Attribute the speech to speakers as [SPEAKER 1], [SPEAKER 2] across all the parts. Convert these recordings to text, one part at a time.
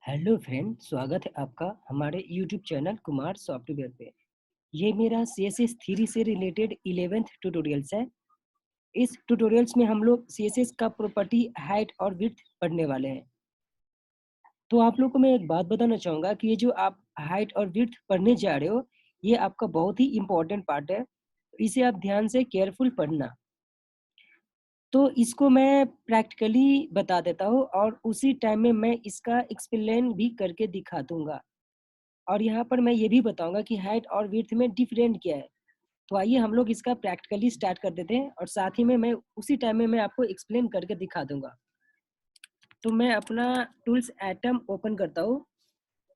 [SPEAKER 1] Hello friend, स्वागत है आपका हमारे यूट्यूब चैनल कुमार सॉफ्टवेयर पे। ये मेरा CSS थ्री से रिलेटेड 11th ट्यूटोरियल्स है। इस ट्यूटोरियल्स में हम लोग CSS का प्रॉपर्टी, हाइट और विड्थ पढ़ने वाले हैं। तो आप लोग को मैं एक बात बताना चाहूँगा कि ये जो आप हाइट और विड्थ पढ़ने जा रहे हो, ये आपका बहुत ही इम्पोर्टेंट पार्ट है। इसे आप ध्यान से केयरफुल पढ़ना। तो इसको मैं प्रैक्टिकली बता देता हूँ और उसी टाइम में मैं इसका एक्सप्लेन भी करके दिखा दूँगा। और यहाँ पर मैं ये भी बताऊँगा कि हाइट और विड्थ में डिफरेंट क्या है। तो आइए हम लोग इसका प्रैक्टिकली स्टार्ट कर देते हैं और साथ ही में मैं उसी टाइम में मैं आपको एक्सप्लेन करके दिखा दूँगा। तो मैं अपना टूल्स एटम ओपन करता हूँ।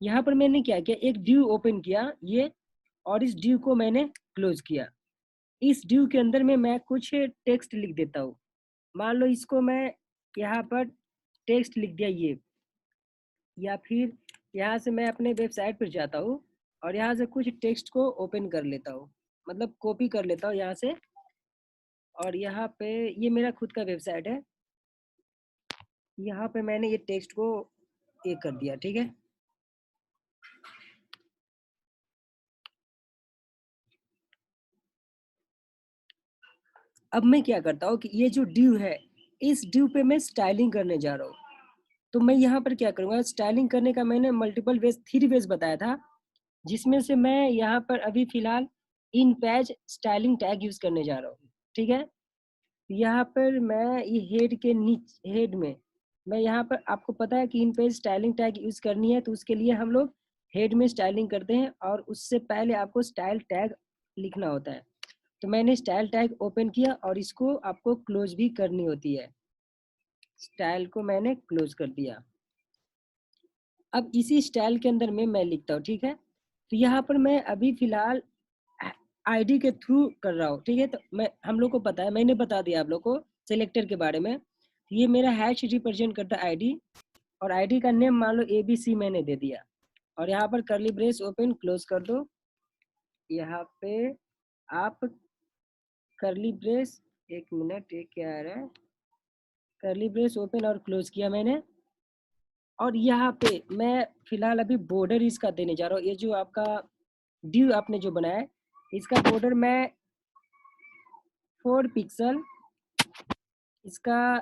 [SPEAKER 1] यहाँ पर मैंने क्या किया, एक ड्यू ओपन किया ये, और इस ड्यू को मैंने क्लोज किया। इस ड्यू के अंदर में मैं कुछ टेक्स्ट लिख देता हूँ। मान लो इसको मैं यहाँ पर टेक्स्ट लिख दिया ये, या फिर यहाँ से मैं अपने वेबसाइट पर जाता हूँ और यहाँ से कुछ टेक्स्ट को ओपन कर लेता हूँ, मतलब कॉपी कर लेता हूँ यहाँ से। और यहाँ पे ये मेरा खुद का वेबसाइट है। यहाँ पे मैंने ये टेक्स्ट को ये कर दिया, ठीक है। अब मैं क्या करता हूँ कि ये जो ड्यू है, इस ड्यू पे मैं स्टाइलिंग करने जा रहा हूँ। तो मैं यहाँ पर क्या करूँगा, स्टाइलिंग करने का मैंने मल्टीपल वेज, 3 वेज बताया था, जिसमें से मैं यहाँ पर अभी फिलहाल इन पेज स्टाइलिंग टैग यूज करने जा रहा हूँ, ठीक है। यहाँ पर मैं ये हेड के नीचे, हेड में मैं यहाँ पर, आपको पता है कि इन पेज स्टाइलिंग टैग यूज करनी है, तो उसके लिए हम लोग हेड में स्टाइलिंग करते हैं और उससे पहले आपको स्टाइल टैग लिखना होता है। तो मैंने स्टाइल टैग ओपन किया और इसको आपको क्लोज भी करनी होती है। स्टाइल को मैंने क्लोज कर दिया। अब इसी स्टाइल के अंदर में मैं लिखता हूँ, ठीक है। तो यहाँ पर मैं अभी फिलहाल आईडी के थ्रू कर रहा हूँ, ठीक है। तो मैं, हम लोग को पता है, मैंने बता दिया आप लोग को सिलेक्टर के बारे में। ये मेरा हैश रिप्रेजेंट करता है आईडी, और आईडी का नेम मान लो ABC मैंने दे दिया। और यहाँ पर करली ब्रेस ओपन क्लोज कर दो। यहाँ पे आप करली ब्रेस, एक मिनट, ये क्या आ रहा है, करली ब्रेस ओपन और क्लोज किया मैंने। और यहाँ पे मैं फिलहाल अभी बॉर्डर इसका देने जा रहा हूँ। ये जो आपका ड्यू आपने जो बनाया है, इसका बॉर्डर मैं 4 पिक्सल, इसका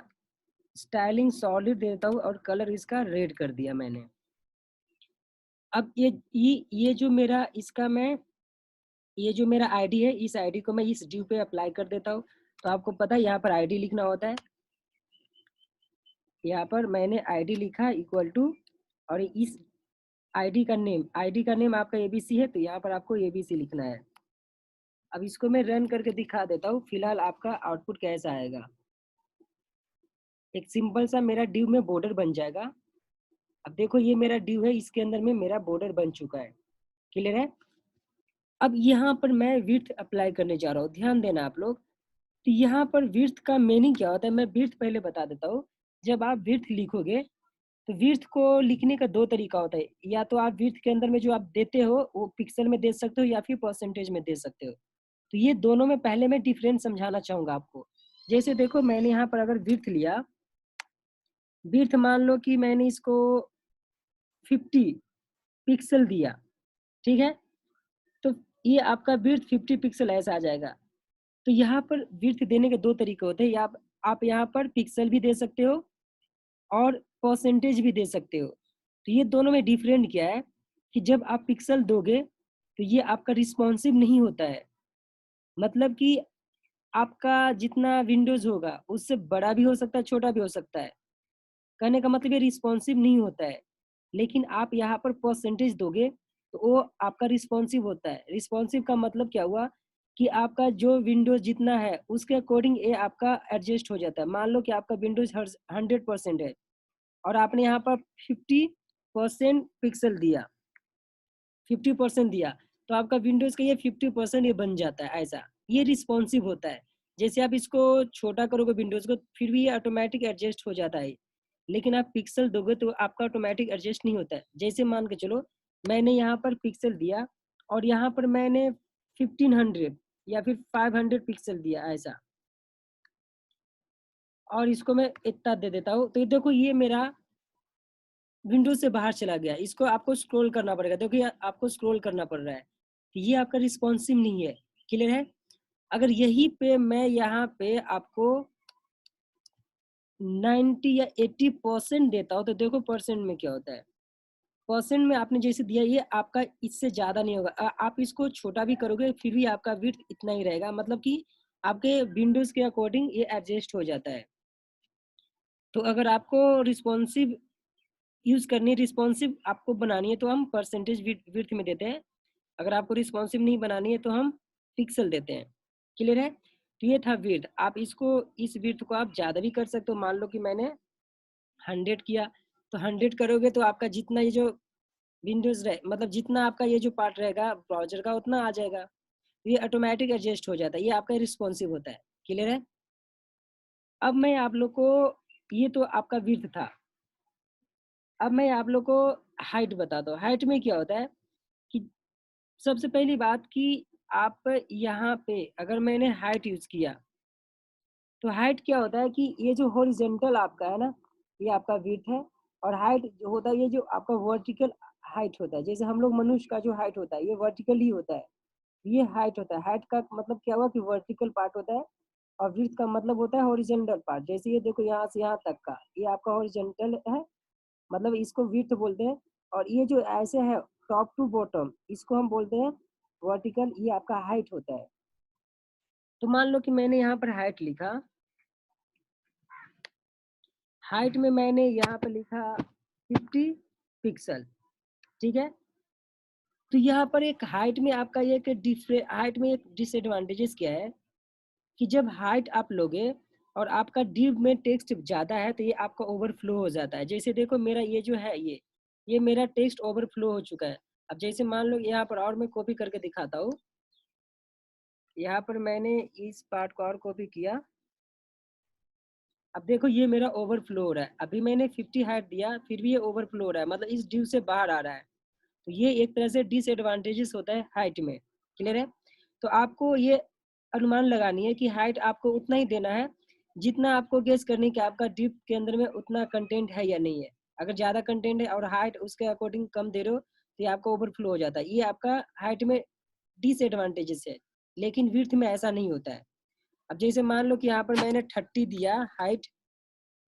[SPEAKER 1] स्टाइलिंग सॉलिड देता हूँ और कलर इसका रेड कर दिया मैंने। अब ये जो मेरा इसका मैं, ये जो मेरा आईडी है, इस आईडी को मैं इस ड्यू पे अप्लाई कर देता हूँ। तो आपको पता है यहाँ पर आईडी लिखना होता है। यहाँ पर मैंने आईडी लिखा इक्वल टू, और इस आईडी का नेम आपका ABC है, तो यहाँ पर आपको ABC लिखना है। अब इसको मैं रन करके दिखा देता हूँ फिलहाल आपका आउटपुट कैसा आएगा। एक सिंपल सा मेरा ड्यू में बॉर्डर बन जाएगा। अब देखो ये मेरा ड्यू है, इसके अंदर में मेरा बॉर्डर बन चुका है, क्लियर है। अब यहाँ पर मैं विड्थ अप्लाई करने जा रहा हूँ, ध्यान देना आप लोग। तो यहाँ पर विड्थ का मीनिंग क्या होता है, मैं विड्थ पहले बता देता हूँ। जब आप विड्थ लिखोगे, तो विड्थ को लिखने का 2 तरीका होता है। या तो आप विड्थ के अंदर में जो आप देते हो वो पिक्सल में दे सकते हो, या फिर परसेंटेज में दे सकते हो। तो ये दोनों में पहले मैं डिफरेंस समझाना चाहूंगा आपको। जैसे देखो, मैंने यहाँ पर अगर विड्थ लिया, विड्थ मान लो कि मैंने इसको 50 पिक्सल दिया, ठीक है। तो ये आपका विड्थ 50 पिक्सल ऐसा आ जाएगा। तो यहाँ पर विड्थ देने के 2 तरीके होते हैं। या आप यहाँ पर पिक्सल भी दे सकते हो और परसेंटेज भी दे सकते हो। तो ये दोनों में डिफरेंट क्या है कि जब आप पिक्सल दोगे तो ये आपका रिस्पॉन्सिव नहीं होता है। मतलब कि आपका जितना विंडोज होगा उससे बड़ा भी हो सकता है, छोटा भी हो सकता है। कहने का मतलब ये रिस्पॉन्सिव नहीं होता है। लेकिन आप यहाँ पर परसेंटेज दोगे तो वो आपका रिस्पॉन्सिव होता है। रिस्पॉन्सिव का मतलब क्या हुआ कि आपका जो विंडोज जितना है उसके अकॉर्डिंग ये आपका एडजस्ट हो जाता है। मान लो कि आपका विंडोज 100% है और आपने यहाँ पर 50% पिक्सल दिया, 50% दिया, तो आपका विंडोज का ये 50% ये बन जाता है ऐसा। ये रिस्पॉन्सिव होता है। जैसे आप इसको छोटा करोगे विंडोज को, फिर भी ये ऑटोमेटिक एडजस्ट हो जाता है। लेकिन आप पिक्सल दोगे तो आपका ऑटोमेटिक एडजस्ट नहीं होता है। जैसे मान के चलो, मैंने यहाँ पर पिक्सल दिया और यहाँ पर मैंने 1500 या फिर 500 पिक्सल दिया ऐसा, और इसको मैं इतना दे देता हूँ। तो ये देखो, ये मेरा विंडोज से बाहर चला गया, इसको आपको स्क्रॉल करना पड़ेगा। देखिए आपको स्क्रॉल करना पड़ रहा है, ये आपका रिस्पॉन्सिव नहीं है। क्लियर है? अगर यही पे मैं यहाँ पे आपको 90 या 80% देता हूँ, तो देखो परसेंट में क्या होता है। परसेंट में आपने जैसे दिया, ये आपका इससे ज्यादा नहीं होगा। आप इसको छोटा भी करोगे फिर भी आपका विड्थ इतना ही रहेगा, मतलब कि आपके विंडोज के अकॉर्डिंग ये एडजस्ट हो जाता है। तो अगर आपको रिस्पॉन्सिव यूज करनी, रिस्पॉन्सिव आपको बनानी है, तो हम परसेंटेज विड्थ में देते हैं। अगर आपको रिस्पॉन्सिव नहीं बनानी है तो हम पिक्सल देते हैं। क्लियर है? तो ये था विड्थ। आप इसको, इस विड्थ को आप ज्यादा भी कर सकते हो। मान लो कि मैंने 100 किया, तो 100 करोगे तो आपका जितना ये जो विंडोज रहे, मतलब जितना आपका ये जो पार्ट रहेगा ब्राउजर का, उतना आ जाएगा। तो ये ऑटोमेटिक एडजस्ट हो जाता है, ये आपका रिस्पॉन्सिव होता है। क्लियर है? अब मैं आप लोग को, ये तो आपका विड्थ था। अब मैं आप लोग को हाइट बताता हूँ। हाइट में क्या होता है कि सबसे पहली बात कि आप यहाँ पे अगर मैंने हाइट यूज किया, तो हाइट क्या होता है कि ये जो हॉरिजेंटल आपका है ना, ये आपका विड्थ है। और हाइट जो होता है, ये जो आपका वर्टिकल हाइट होता है, जैसे हम लोग मनुष्य का जो हाइट होता है ये वर्टिकल ही होता है, ये हाइट होता है। हाइट का मतलब क्या हुआ कि वर्टिकल पार्ट होता है, और विड्थ का मतलब होता है हॉरिजेंटल पार्ट। जैसे ये देखो यहाँ से यहाँ तक का, ये आपका हॉरिजेंटल है, मतलब इसको विड्थ बोलते हैं। और ये जो ऐसे है टॉप टू बॉटम, इसको हम बोलते हैं वर्टिकल, ये आपका हाइट होता है। तो मान लो कि मैंने यहाँ पर हाइट लिखा, हाइट में मैंने यहाँ पर लिखा 50 पिक्सल। ठीक है? तो यहाँ पर एक हाइट में आपका ये हाइट में एक डिसएडवांटेजेस क्या है कि जब हाइट आप लोगे और आपका डिव में टेक्स्ट ज्यादा है, तो ये आपका ओवरफ्लो हो जाता है। जैसे देखो मेरा ये जो है, ये मेरा टेक्स्ट ओवरफ्लो हो चुका है। अब जैसे मान लो यहाँ पर, और मैं कॉपी करके दिखाता हूँ। यहाँ पर मैंने इस पार्ट को और कॉपी किया। अब देखो ये मेरा ओवरफ्लो हो रहा है। अभी मैंने 50 हाइट दिया, फिर भी ये ओवरफ्लो हो रहा है, मतलब इस डिव से बाहर आ रहा है। तो ये एक तरह से डिसएडवांटेजेस होता है हाइट में। क्लियर है? तो आपको ये अनुमान लगानी है कि हाइट आपको उतना ही देना है जितना आपको गेस करनी कि आपका डिप के अंदर में उतना कंटेंट है या नहीं है। अगर ज्यादा कंटेंट है और हाइट उसके अकॉर्डिंग कम दे रहे हो, तो ये आपका ओवरफ्लो हो जाता है। ये आपका हाइट में डिसएडवांटेजेस है, लेकिन विड्थ में ऐसा नहीं होता है। अब जैसे मान लो कि यहाँ पर मैंने 30 दिया हाइट,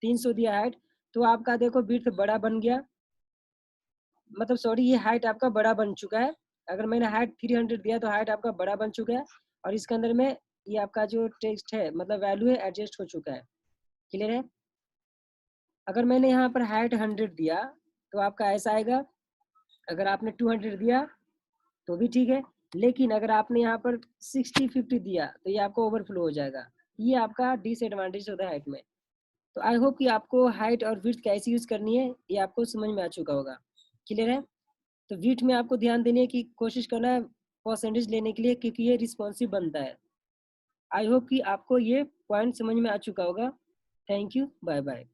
[SPEAKER 1] 300 दिया हाइट, तो आपका देखो विड्थ बड़ा बन गया, मतलब सॉरी, ये हाइट आपका बड़ा बन चुका है। अगर मैंने हाइट 300 दिया तो हाइट आपका बड़ा बन चुका है, और इसके अंदर में ये आपका जो टेक्स्ट है, मतलब वैल्यू है, एडजस्ट हो चुका है। क्लियर है? अगर मैंने यहाँ पर हाइट 100 दिया तो आपका ऐसा आएगा। अगर आपने 200 दिया तो भी ठीक है, लेकिन अगर आपने यहाँ पर 60-50 दिया तो ये आपको ओवरफ्लो हो जाएगा। ये आपका डिसएडवांटेज होता है हाइट में। तो आई होप कि आपको हाइट और विड्थ कैसे यूज करनी है ये आपको समझ में आ चुका होगा। क्लियर है? तो विड्थ में आपको ध्यान देने की कोशिश करना है परसेंटेज लेने के लिए, क्योंकि ये रिस्पॉन्सिव बनता है। आई होप कि आपको ये पॉइंट समझ में आ चुका होगा। Thank you, bye bye.